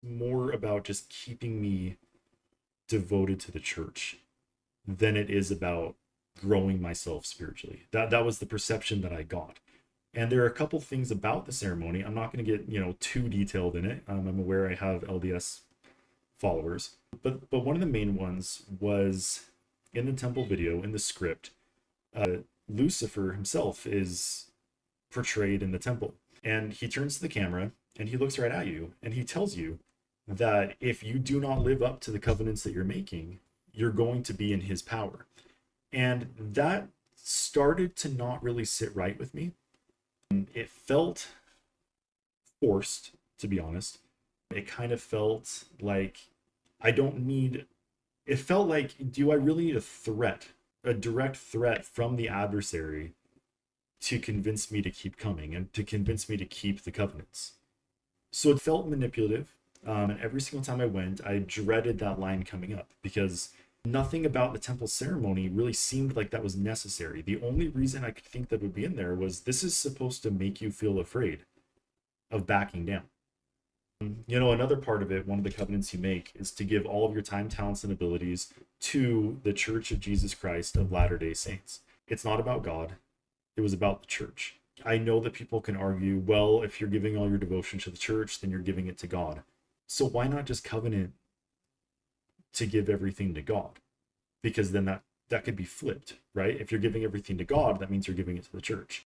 more about just keeping me devoted to the church than it is about growing myself spiritually. That was the perception that I got. And there are a couple things about the ceremony. I'm not going to get, too detailed in it. I'm aware I have LDS followers, but one of the main ones was in the temple video in the script. Lucifer himself is portrayed in the temple, and he turns to the camera and he looks right at you and he tells you that if you do not live up to the covenants that you're making, you're going to be in his power. And that started to not really sit right with me. It felt forced, to be honest. It kind of felt like I don't need, it felt like, do I really need a threat, a direct threat from the adversary to convince me to keep coming and to convince me to keep the covenants? So it felt manipulative. And every single time I went, I dreaded that line coming up because nothing about the temple ceremony really seemed like that was necessary. The only reason I could think that would be in there was this is supposed to make you feel afraid of backing down. Another part of it, one of the covenants you make, is to give all of your time, talents, and abilities to the Church of Jesus Christ of Latter-day Saints. It's not about God. It was about the church. I know that people can argue, well, if you're giving all your devotion to the church, then you're giving it to God. So why not just covenant to give everything to God? Because then that could be flipped, right? If you're giving everything to God, that means you're giving it to the church.